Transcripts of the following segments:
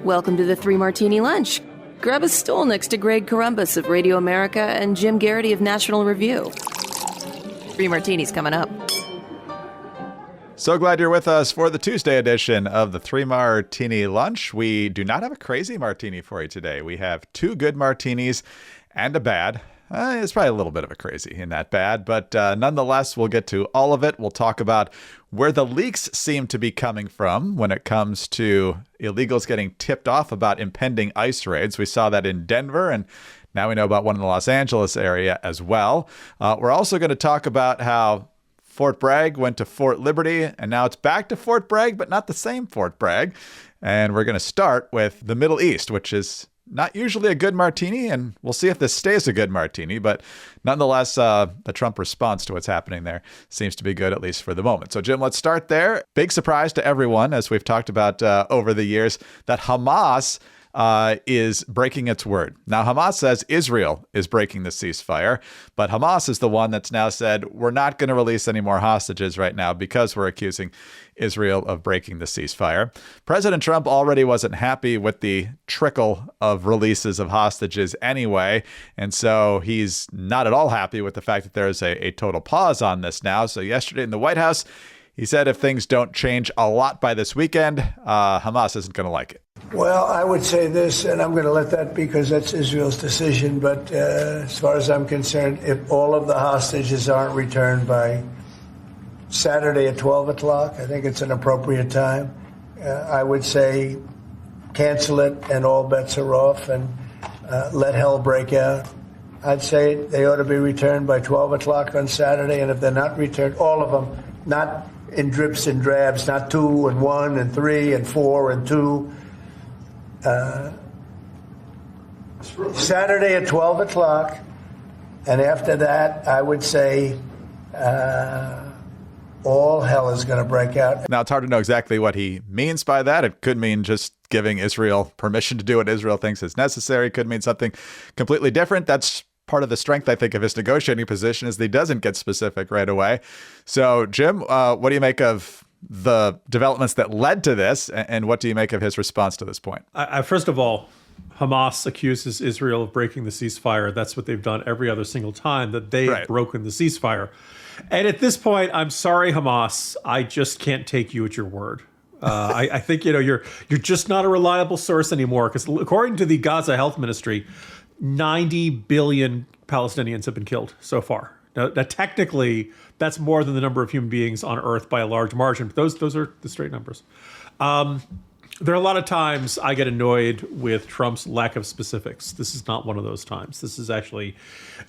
Welcome to the Three Martini Lunch. Grab a stool next to Greg Columbus of Radio America and Jim Garrity of National Review. Three Martinis coming up. So glad you're with us for the Tuesday edition of the Three Martini Lunch. We do not have a crazy martini for you today. We have two good martinis and a bad. It's probably a little bit of a crazy in that bad, but nonetheless, we'll get to all of it. We'll talk about where the leaks seem to be coming from when it comes to illegals getting tipped off about impending ICE raids. We saw that in Denver, and now we know about one in the Los Angeles area as well. We're also going to talk about how Fort Bragg went to Fort Liberty, and now it's back to Fort Bragg, but not the same Fort Bragg. And we're going to start with the Middle East, which is not usually a good martini, and we'll see if this stays a good martini. But nonetheless, the Trump response to what's happening there seems to be good, at least for the moment. So, Jim, let's start there. Big surprise to everyone, as we've talked about over the years, that Hamas is breaking its word. Now, Hamas says Israel is breaking the ceasefire, but Hamas is the one that's now said, we're not going to release any more hostages right now because we're accusing Israel of breaking the ceasefire. President Trump already wasn't happy with the trickle of releases of hostages anyway, and so he's not at all happy with the fact that there's a total pause on this now. So yesterday in the White House, he said if things don't change a lot by this weekend, Hamas isn't going to like it. Well, I would say this, and I'm going to let that because that's Israel's decision. But as far as I'm concerned, if all of the hostages aren't returned by Saturday at 12 o'clock, I think it's an appropriate time. I would say cancel it and all bets are off and let hell break out. I'd say they ought to be returned by 12 o'clock on Saturday. And if they're not returned, all of them, not in drips and drabs, not 2 and 1 and 3 and 4 and 2. Saturday at 12 o'clock, and after that, I would say all hell is going to break out. Now, it's hard to know exactly what he means by that. It could mean just giving Israel permission to do what Israel thinks is necessary. It could mean something completely different. That's part of the strength, I think, of his negotiating position is that he doesn't get specific right away. So, Jim, what do you make of the developments that led to this, and what do you make of his response to this point? First of all, Hamas accuses Israel of breaking the ceasefire. That's what they've done every other single time that they've broken the ceasefire. And at this point, I'm sorry, Hamas, I just can't take you at your word. I think you're just not a reliable source anymore, because according to the Gaza Health Ministry, 90 billion Palestinians have been killed so far. Now, technically, that's more than the number of human beings on Earth by a large margin. But those are the straight numbers. There are a lot of times I get annoyed with Trump's lack of specifics. This is not one of those times. This is actually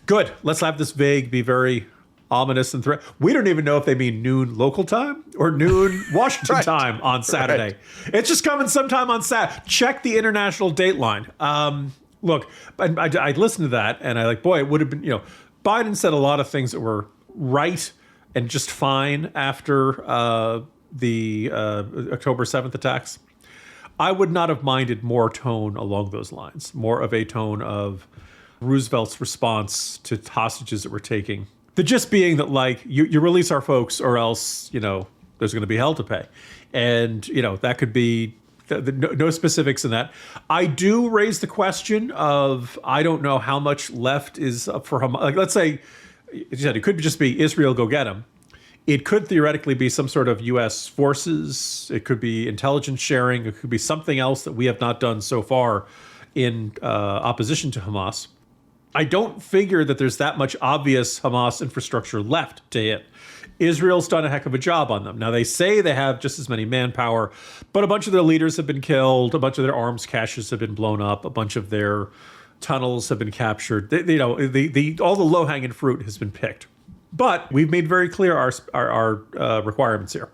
good. Let's have this vague, be very ominous and threat. We don't even know if they mean noon local time or noon Washington time on Saturday. It's just coming sometime on Saturday. Check the international dateline. Look, I listened to that and I boy, it would have been, Biden said a lot of things that were right and just fine after the October 7th attacks. I would not have minded more tone along those lines, more of a tone of Roosevelt's response to hostages that we're taking. The gist being that, you release our folks or else, there's going to be hell to pay. And, that could be no specifics in that. I do raise the question of, I don't know how much left is up for Hamas. Let's say, as you said, it could just be Israel, go get them. It could theoretically be some sort of U.S. forces. It could be intelligence sharing. It could be something else that we have not done so far in opposition to Hamas. I don't figure that there's that much obvious Hamas infrastructure left to hit. Israel's done a heck of a job on them. Now, they say they have just as many manpower, but a bunch of their leaders have been killed. A bunch of their arms caches have been blown up. A bunch of their tunnels have been captured. All the low-hanging fruit has been picked. But we've made very clear our requirements here.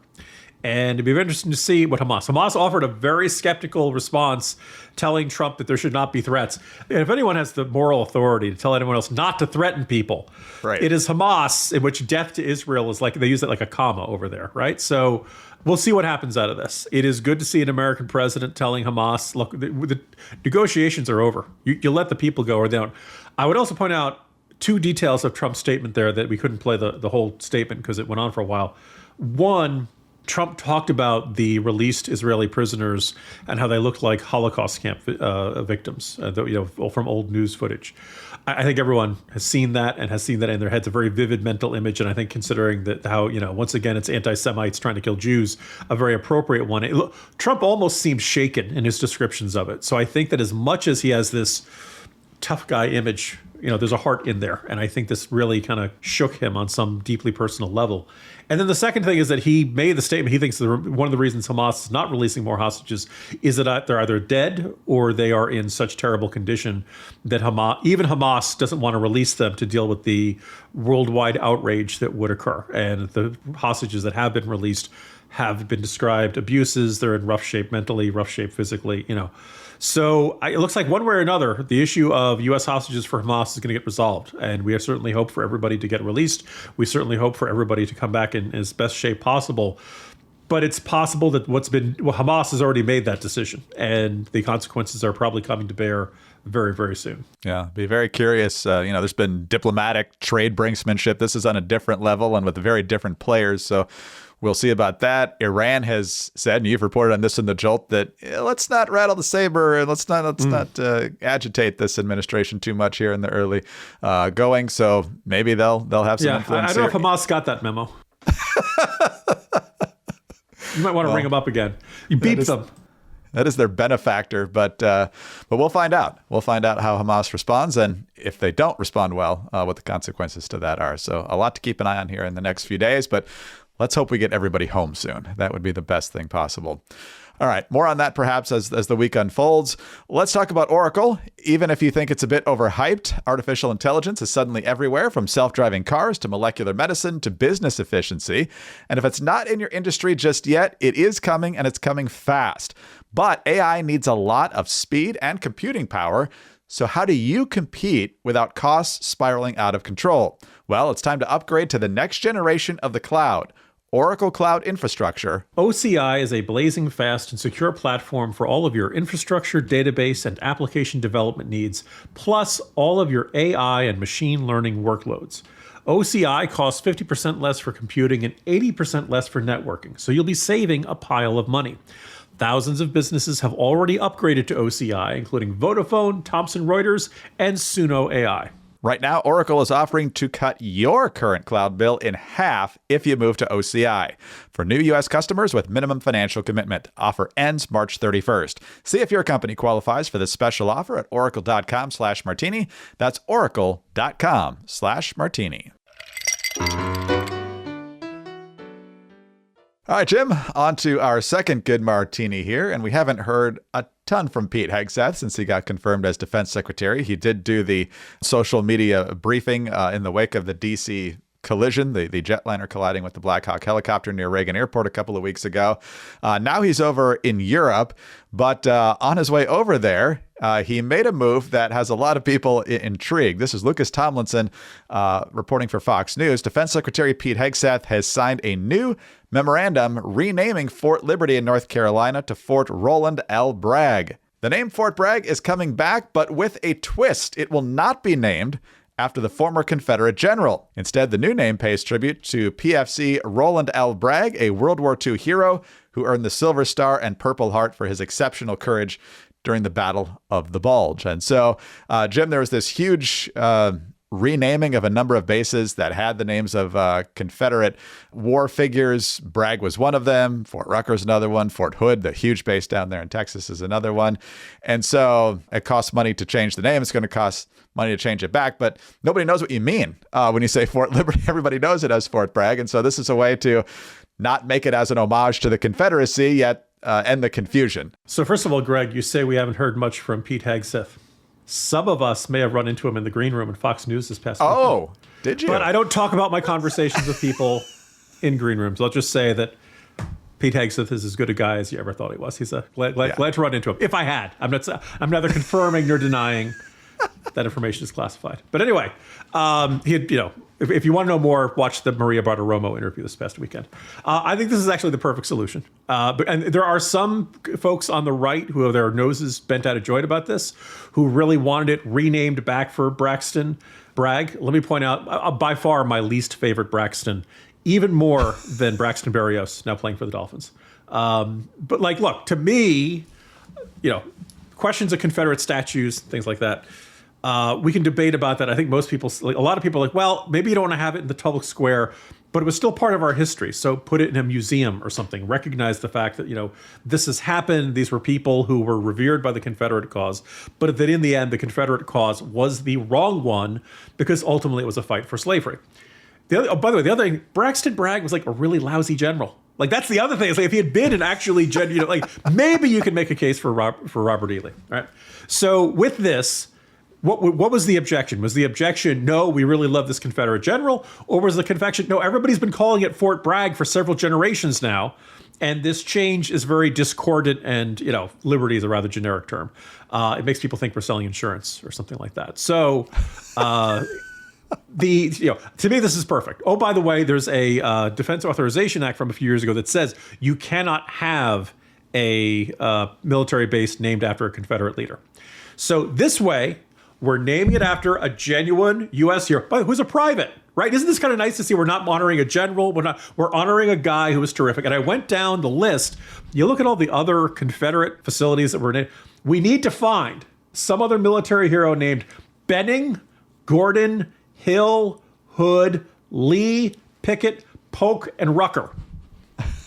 And it'd be interesting to see what Hamas offered a very skeptical response, telling Trump that there should not be threats. And if anyone has the moral authority to tell anyone else not to threaten people, it is Hamas, in which death to Israel is they use it like a comma over there, right? So we'll see what happens out of this. It is good to see an American president telling Hamas, look, the negotiations are over. You let the people go or they don't. I would also point out two details of Trump's statement there that we couldn't play the whole statement because it went on for a while. One, Trump talked about the released Israeli prisoners and how they looked like Holocaust camp victims, from old news footage. I think everyone has seen that and has seen that in their heads, a very vivid mental image. And I think considering that how, once again, it's anti-Semites trying to kill Jews, a very appropriate one. Trump almost seems shaken in his descriptions of it. So I think that as much as he has this tough guy image, there's a heart in there. And I think this really kind of shook him on some deeply personal level. And then the second thing is that he made the statement, he thinks one of the reasons Hamas is not releasing more hostages is that they're either dead or they are in such terrible condition that even Hamas doesn't want to release them to deal with the worldwide outrage that would occur. And the hostages that have been released have been described abuses. They're in rough shape mentally, rough shape physically, So it looks like one way or another, the issue of U.S. hostages for Hamas is going to get resolved. And we certainly hope for everybody to get released. We certainly hope for everybody to come back in as best shape possible. But it's possible that Hamas has already made that decision. And the consequences are probably coming to bear very, very soon. Yeah, be very curious. There's been diplomatic trade brinksmanship. This is on a different level and with very different players. So we'll see about that. Iran has said, and you've reported on this in the Jolt, that let's not rattle the saber and let's not agitate this administration too much here in the early going. So maybe they'll have some influence. I don't know if Hamas got that memo. You might want to bring them up again. You beat them. That is their benefactor, but we'll find out. We'll find out how Hamas responds, and if they don't respond well, what the consequences to that are. So a lot to keep an eye on here in the next few days, but let's hope we get everybody home soon. That would be the best thing possible. All right, more on that perhaps as the week unfolds. Let's talk about Oracle. Even if you think it's a bit overhyped, artificial intelligence is suddenly everywhere, from self-driving cars to molecular medicine to business efficiency. And if it's not in your industry just yet, it is coming, and it's coming fast. But AI needs a lot of speed and computing power. So how do you compete without costs spiraling out of control? Well, it's time to upgrade to the next generation of the cloud. Oracle Cloud Infrastructure. OCI is a blazing fast and secure platform for all of your infrastructure, database, and application development needs, plus all of your AI and machine learning workloads. OCI costs 50% less for computing and 80% less for networking, so you'll be saving a pile of money. Thousands of businesses have already upgraded to OCI, including Vodafone, Thomson Reuters, and Suno AI. Right now, Oracle is offering to cut your current cloud bill in half if you move to OCI. For new U.S. customers with minimum financial commitment. Offer ends March 31st. See if your company qualifies for this special offer at oracle.com/martini. That's oracle.com/martini. All right, Jim, on to our second good martini here. And we haven't heard a ton from Pete Hegseth since he got confirmed as defense secretary. He did do the social media briefing in the wake of the D.C. collision, the jetliner colliding with the Black Hawk helicopter near Reagan Airport a couple of weeks ago. Now he's over in Europe, but on his way over there, he made a move that has a lot of people intrigued. This is Lucas Tomlinson reporting for Fox News. Defense Secretary Pete Hegseth has signed a new memorandum renaming Fort Liberty in North Carolina to Fort Roland L. Bragg. The name Fort Bragg is coming back, but with a twist. It will not be named after the former Confederate general. Instead, the new name pays tribute to PFC Roland L. Bragg, a World War II hero who earned the Silver Star and Purple Heart for his exceptional courage during the Battle of the Bulge. And so, Jim, there was this huge renaming of a number of bases that had the names of Confederate war figures. Bragg was one of them. Fort Rucker's another one. Fort Hood, the huge base down there in Texas, is another one. And so it costs money to change the name. It's going to cost money to change it back, but nobody knows what you mean when you say Fort Liberty. Everybody knows it as Fort Bragg. And so this is a way to not make it as an homage to the Confederacy, yet end the confusion. So first of all, Greg, you say we haven't heard much from Pete Hegseth. Some of us may have run into him in the green room in Fox News this past week. Oh, did you? But I don't talk about my conversations with people in green rooms. I'll just say that Pete Hegseth is as good a guy as you ever thought he was. He's glad to run into him. If I had, I'm neither confirming nor denying that information is classified. But anyway, he had, if you want to know more, watch the Maria Bartiromo interview this past weekend. I think this is actually the perfect solution. And there are some folks on the right who have their noses bent out of joint about this, who really wanted it renamed back for Bragg. Let me point out, by far my least favorite Braxton even more than Braxton Berrios now playing for the Dolphins. But like, look, to me, questions of Confederate statues, things like that. We can debate about that. I think most people, like, a lot of people are like, well, maybe you don't want to have it in the public square, but it was still part of our history. So put it in a museum or something. Recognize the fact that, this has happened. These were people who were revered by the Confederate cause, but that in the end, the Confederate cause was the wrong one because ultimately it was a fight for slavery. By the way, the other thing, Braxton Bragg was like a really lousy general. Like, that's the other thing. It's like, if he had been an actually, maybe you could make a case for Robert E. Lee. Right? So with this, what was the objection? Was the objection, no, we really love this Confederate general? Or was the conviction, no, everybody's been calling it Fort Bragg for several generations now, and this change is very discordant, and, liberty is a rather generic term. It makes people think we're selling insurance or something like that. So to me, this is perfect. Oh, by the way, there's a Defense Authorization Act from a few years ago that says you cannot have a military base named after a Confederate leader. So this way, we're naming it after a genuine U.S. hero, but who's a private, right? Isn't this kind of nice to see? We're not honoring a general. We're honoring a guy who was terrific. And I went down the list. You look at all the other Confederate facilities that were named. We need to find some other military hero named Benning, Gordon, Hill, Hood, Lee, Pickett, Polk, and Rucker.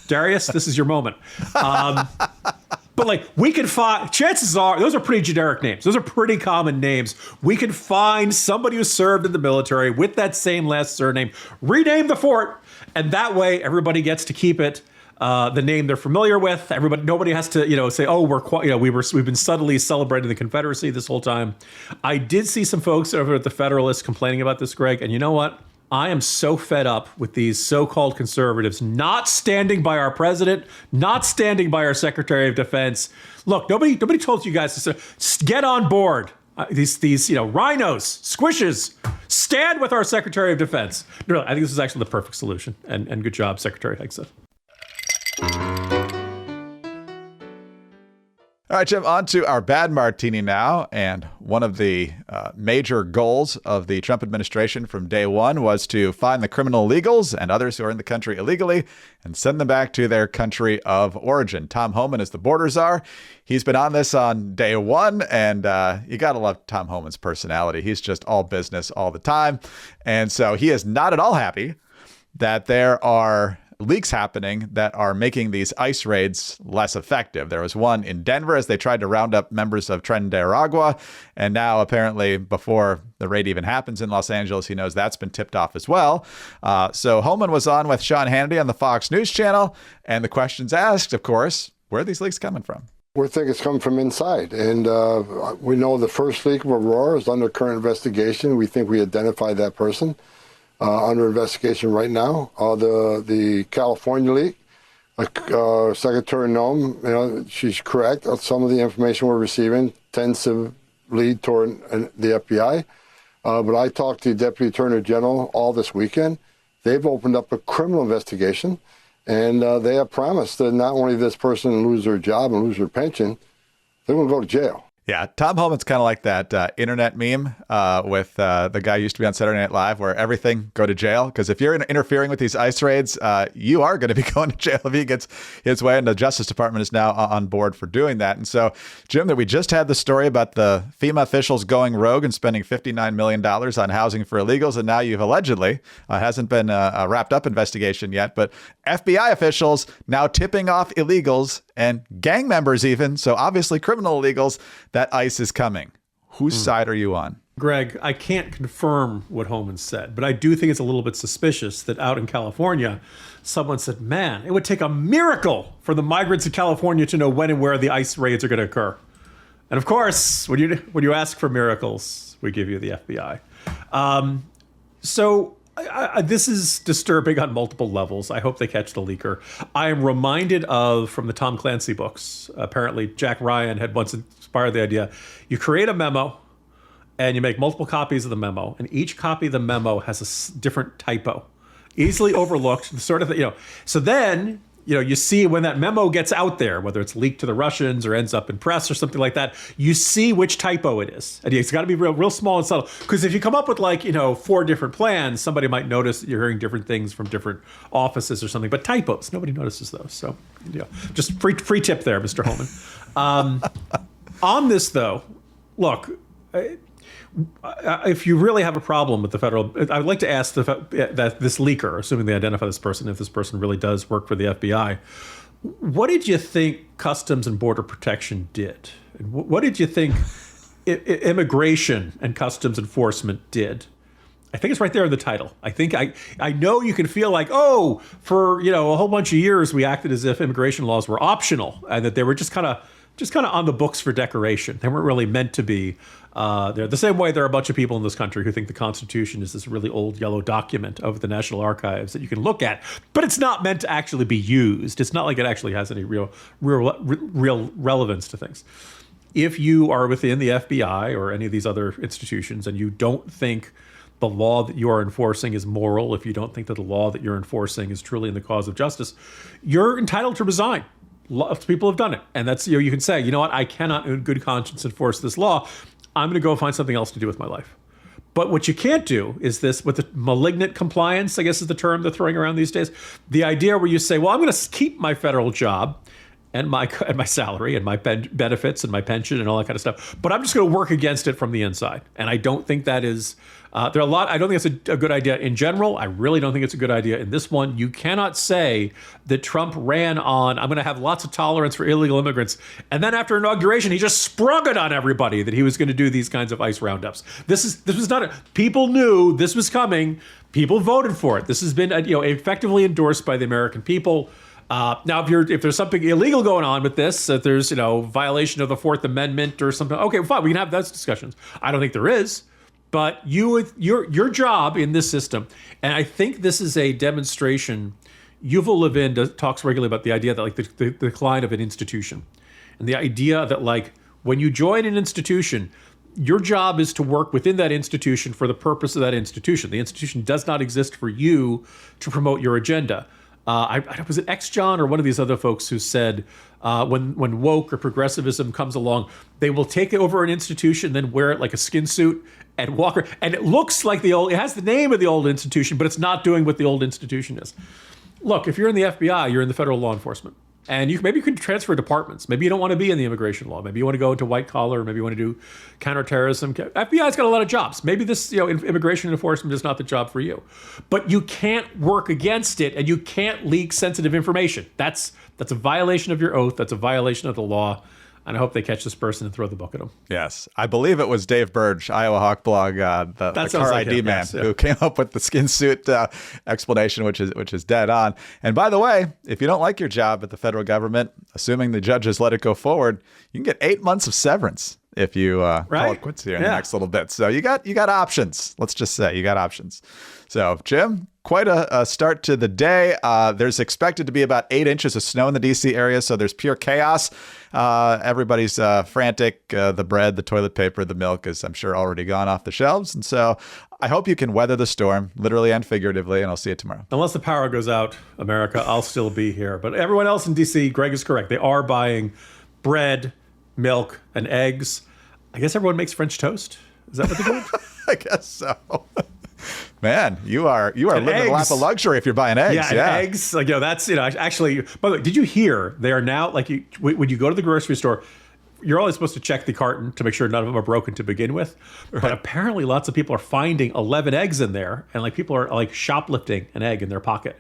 Darius, this is your moment. But we could find, chances are, those are pretty generic names. Those are pretty common names. We could find somebody who served in the military with that same last surname, rename the fort, and that way everybody gets to keep it the name they're familiar with. Nobody has to, say, oh, we've been subtly celebrating the Confederacy this whole time. I did see some folks over at the Federalist complaining about this, Greg, and you know what? I am so fed up with these so-called conservatives not standing by our president, not standing by our Secretary of Defense. Look, nobody told you guys to get on board. These rhinos, squishes, stand with our Secretary of Defense. No, I think this is actually the perfect solution. And good job, Secretary Hegseth. All right, Jim, on to our bad martini now. And one of the major goals of the Trump administration from day one was to find the criminal illegals and others who are in the country illegally and send them back to their country of origin. Tom Homan is the border czar. He's been on this on day one, and you got to love Tom Homan's personality. He's just all business all the time. And so he is not at all happy that there are leaks happening that are making these ICE raids less effective. There was one in Denver as they tried to round up members of Tren de Aragua. And now apparently before the raid even happens in Los Angeles, he knows that's been tipped off as well. So Holman was on with Sean Hannity on the Fox News channel. And the questions asked, of course, where are these leaks coming from? We think it's coming from inside. And we know the first leak of Aurora is under current investigation. We think we identified that person. Under investigation right now. The California leak, Secretary Noem, she's correct. Some of the information we're receiving tends to lead toward the FBI. But I talked to the Deputy Attorney General all this weekend. They've opened up a criminal investigation, and they have promised that not only this person lose their job and lose their pension, they're going to go to jail. Yeah, Tom Homan's kind of like that internet meme with the guy who used to be on Saturday Night Live where everything go to jail. Because if you're interfering with these ICE raids, you are going to be going to jail if he gets his way. And the Justice Department is now on board for doing that. And so, Jim, that we just had the story about the FEMA officials going rogue and spending $59 million on housing for illegals. And now you've allegedly, hasn't been a wrapped up investigation yet, but FBI officials now tipping off illegals and gang members even, so obviously criminal illegals, that ICE is coming. Whose side are you on? Greg, I can't confirm what Homan said, but I do think it's a little bit suspicious that out in California, someone said, man, it would take a miracle for the migrants in California to know when and where the ICE raids are going to occur. And of course, when you ask for miracles, we give you the FBI. This is disturbing on multiple levels. I hope they catch the leaker. I am reminded of, from the Tom Clancy books, apparently Jack Ryan had once inspired the idea, you create a memo and you make multiple copies of the memo, and each copy of the memo has a different typo, easily overlooked, the sort of, So then you see when that memo gets out there, whether it's leaked to the Russians or ends up in press or something like that, you see which typo it is. And it's got to be real small and subtle. Because if you come up with 4 different plans, somebody might notice that you're hearing different things from different offices or something. But typos, nobody notices those. So, just free tip there, Mr. Holman. On this, though, look, if you really have a problem with the federal, I'd like to ask that this leaker, assuming they identify this person, if this person really does work for the FBI, what did you think Customs and Border Protection did? What did you think Immigration and Customs Enforcement did? I think it's right there in the title. I know you can feel like, for a whole bunch of years we acted as if immigration laws were optional and that they were just kind of on the books for decoration. They weren't really meant to be. They're the same way there are a bunch of people in this country who think the Constitution is this really old yellow document of the National Archives that you can look at, but it's not meant to actually be used. It's not like it actually has any real relevance to things. If you are within the FBI or any of these other institutions and you don't think the law that you are enforcing is moral, if you don't think that the law that you're enforcing is truly in the cause of justice, you're entitled to resign. Lots of people have done it. And that's, you can say, I cannot in good conscience enforce this law. I'm going to go find something else to do with my life. But what you can't do is this, with the malignant compliance, I guess is the term they're throwing around these days, the idea where you say, well, I'm going to keep my federal job and my salary and my benefits and my pension and all that kind of stuff, but I'm just going to work against it from the inside. And I don't think that is, I don't think it's a good idea in general. I really don't think it's a good idea in this one. You cannot say that Trump ran on, I'm going to have lots of tolerance for illegal immigrants, and then after inauguration, he just sprung it on everybody that he was going to do these kinds of ICE roundups. This was not people knew this was coming. People voted for it. This has been effectively endorsed by the American people. Now, if there's something illegal going on with this, if there's violation of the Fourth Amendment or something, okay, fine, we can have those discussions. I don't think there is, but your job in this system, and I think this is a demonstration. Yuval Levin talks regularly about the idea that the decline of an institution, and the idea that when you join an institution, your job is to work within that institution for the purpose of that institution. The institution does not exist for you to promote your agenda. Was it X-John or one of these other folks who said when woke or progressivism comes along, they will take over an institution, then wear it like a skin suit and walk around. And it looks like it has the name of the old institution, but it's not doing what the old institution is. Look, if you're in the FBI, you're in the federal law enforcement. And maybe you could transfer departments. Maybe you don't want to be in the immigration law. Maybe you want to go into white collar. Maybe you want to do counterterrorism. FBI's got a lot of jobs. Maybe this, immigration enforcement is not the job for you. But you can't work against it, and you can't leak sensitive information. That's a violation of your oath. That's a violation of the law. And I hope they catch this person and throw the book at him. Yes. I believe it was Dave Burge, Iowa Hawk Blog, the car ID man, who came up with the skin suit explanation, which is dead on. And by the way, if you don't like your job at the federal government, assuming the judges let it go forward, you can get 8 months of severance if you call it quits here in the next little bit. So you got options. Let's just say you got options. So, Jim, quite a start to the day. There's expected to be about 8 inches of snow in the D.C. area, so there's pure chaos. Everybody's frantic. The bread, the toilet paper, the milk is, I'm sure, already gone off the shelves. And so I hope you can weather the storm, literally and figuratively, and I'll see you tomorrow. Unless the power goes out, America, I'll still be here. But everyone else in D.C., Greg is correct. They are buying bread, milk, and eggs. I guess everyone makes French toast. Is that what they're doing? I guess so. Man, you are living a lap of luxury if you're buying eggs. Yeah, eggs. That's actually. By the way, did you hear they are now when you go to the grocery store, you're always supposed to check the carton to make sure none of them are broken to begin with. Right. But apparently, lots of people are finding 11 eggs in there, and people are shoplifting an egg in their pocket.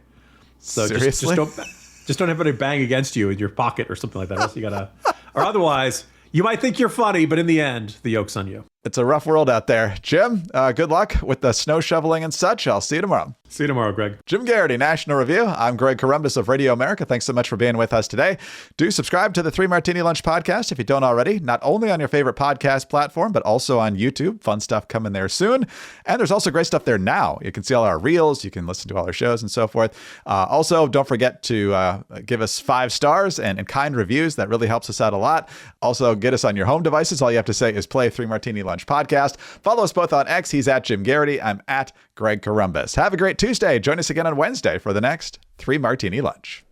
So seriously, just don't have anybody bang against you in your pocket or something like that. Else you gotta, or otherwise. You might think you're funny, but in the end, the yoke's on you. It's a rough world out there. Jim, good luck with the snow shoveling and such. I'll see you tomorrow. See you tomorrow, Greg. Jim Garrity, National Review. I'm Greg Corombos of Radio America. Thanks so much for being with us today. Do subscribe to the 3 Martini Lunch podcast if you don't already, not only on your favorite podcast platform, but also on YouTube. Fun stuff coming there soon. And there's also great stuff there now. You can see all our reels. You can listen to all our shows and so forth. Also, don't forget to give us 5 stars and kind reviews. That really helps us out a lot. Also, get us on your home devices. All you have to say is play 3 Martini Lunch podcast. Follow us both on X. He's at Jim Garrity. I'm at Greg Corombos. Have a great Tuesday. Join us again on Wednesday for the next 3 Martini Lunch.